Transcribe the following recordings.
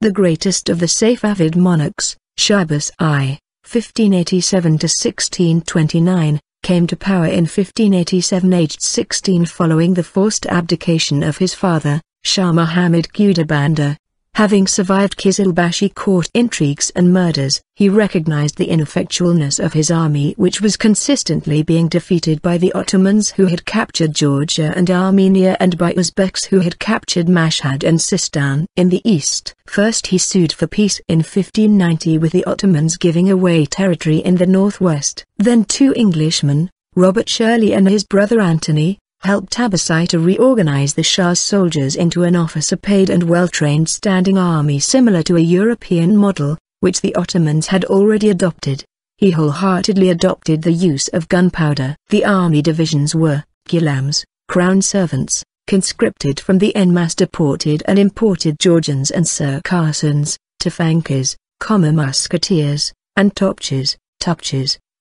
The greatest of the Safavid monarchs, Shah Abbas I, 1587–1629, came to power in 1587 aged 16 following the forced abdication of his father, Shah Muhammad Khudābanda. Having survived Qizilbashi court intrigues and murders, he recognized the ineffectualness of his army, which was consistently being defeated by the Ottomans who had captured Georgia and Armenia and by Uzbeks who had captured Mashhad and Sistan in the east. First he sued for peace in 1590 with the Ottomans giving away territory in the northwest. Then two Englishmen, Robert Sherley and his brother Anthony, helped Abbas I to reorganize the Shah's soldiers into an officer-paid and well-trained standing army similar to a European model, which the Ottomans had already adopted. He wholeheartedly adopted the use of gunpowder. The army divisions were Ghulams, crown servants, conscripted from the en masse deported and imported Georgians and Circassians, Tofangchis, musketeers, and Topchis,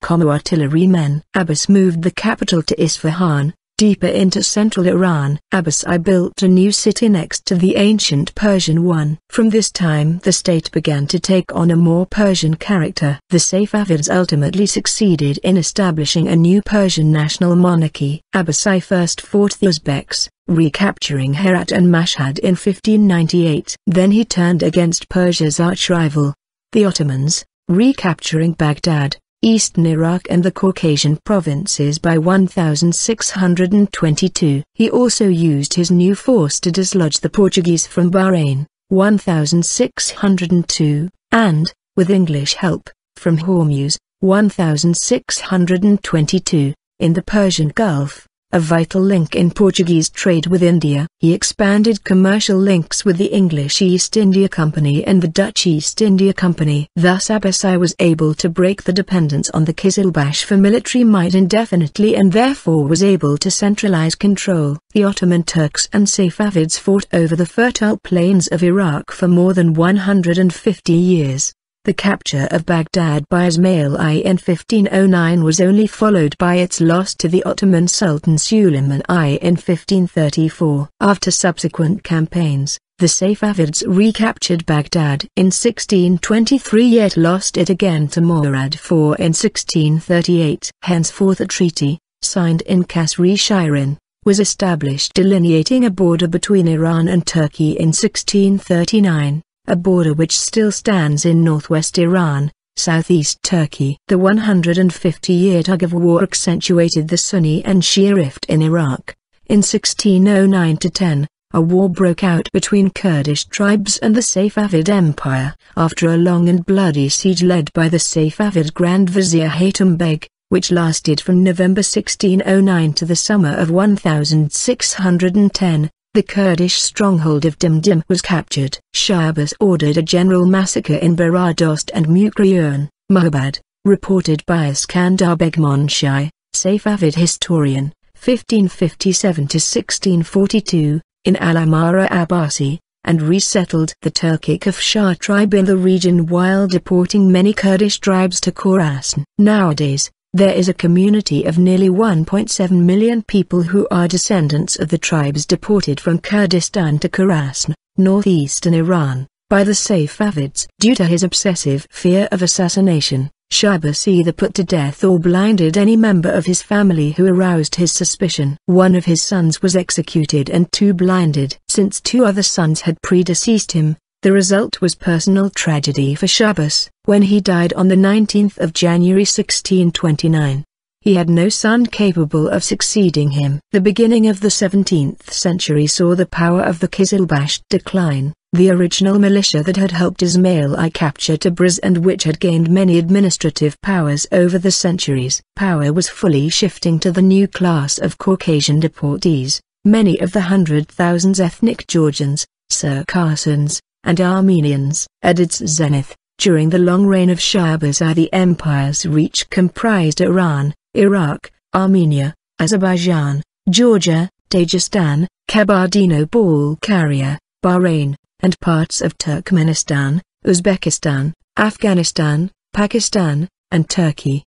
artillerymen. Abbas moved the capital to Isfahan, deeper into central Iran. Abbas I built a new city next to the ancient Persian one. From this time the state began to take on a more Persian character. The Safavids ultimately succeeded in establishing a new Persian national monarchy. Abbas I first fought the Uzbeks, recapturing Herat and Mashhad in 1598. Then he turned against Persia's arch-rival, the Ottomans, recapturing Baghdad, eastern Iraq and the Caucasian provinces by 1622. He also used his new force to dislodge the Portuguese from Bahrain, 1602, and, with English help, from Hormuz, 1622, in the Persian Gulf, a vital link in Portuguese trade with India. He expanded commercial links with the English East India Company and the Dutch East India Company. Thus Abbas I was able to break the dependence on the Qizilbashi for military might indefinitely and therefore was able to centralize control. The Ottoman Turks and Safavids fought over the fertile plains of Iraq for more than 150 years. The capture of Baghdad by Ismail I in 1509 was only followed by its loss to the Ottoman Sultan Suleiman I in 1534. After subsequent campaigns, the Safavids recaptured Baghdad in 1623 yet lost it again to Murad IV in 1638. Henceforth a treaty, signed in Kasr-e-Shirin, was established delineating a border between Iran and Turkey in 1639. A border which still stands in northwest Iran, southeast Turkey. The 150-year tug-of-war accentuated the Sunni and Shia rift in Iraq. In 1609–10, a war broke out between Kurdish tribes and the Safavid Empire, after a long and bloody siege led by the Safavid Grand Vizier Haytham Beg, which lasted from November 1609 to the summer of 1610. The Kurdish stronghold of Dimdim was captured. Shah Abbas ordered a general massacre in Baradost and Mukriyan, Muhabbad, reported by Iskandar Begmonshi, Safavid historian, 1557–1642, in Al-Amara Abbasi, and resettled the Turkic Afshar tribe in the region while deporting many Kurdish tribes to Khorasan. Nowadays, there is a community of nearly 1.7 million people who are descendants of the tribes deported from Kurdistan to Khorasan, northeastern Iran, by the Safavids. Due to his obsessive fear of assassination, Shah Abbas either put to death or blinded any member of his family who aroused his suspicion. One of his sons was executed and two blinded. Since two other sons had predeceased him, the result was personal tragedy for Shah Abbas. When he died on the 19th of January 1629, he had no son capable of succeeding him. The beginning of the 17th century saw the power of the Qizilbashi decline, the original militia that had helped Ismail I capture Tabriz and which had gained many administrative powers over the centuries. Power was fully shifting to the new class of Caucasian deportees, many of the 100,000 ethnic Georgians, Circassians, and Armenians. At its zenith, during the long reign of Shah Abbas I, the empire's reach comprised Iran, Iraq, Armenia, Azerbaijan, Georgia, Dagestan, Kabardino-Balkaria, Bahrain, and parts of Turkmenistan, Uzbekistan, Afghanistan, Pakistan, and Turkey.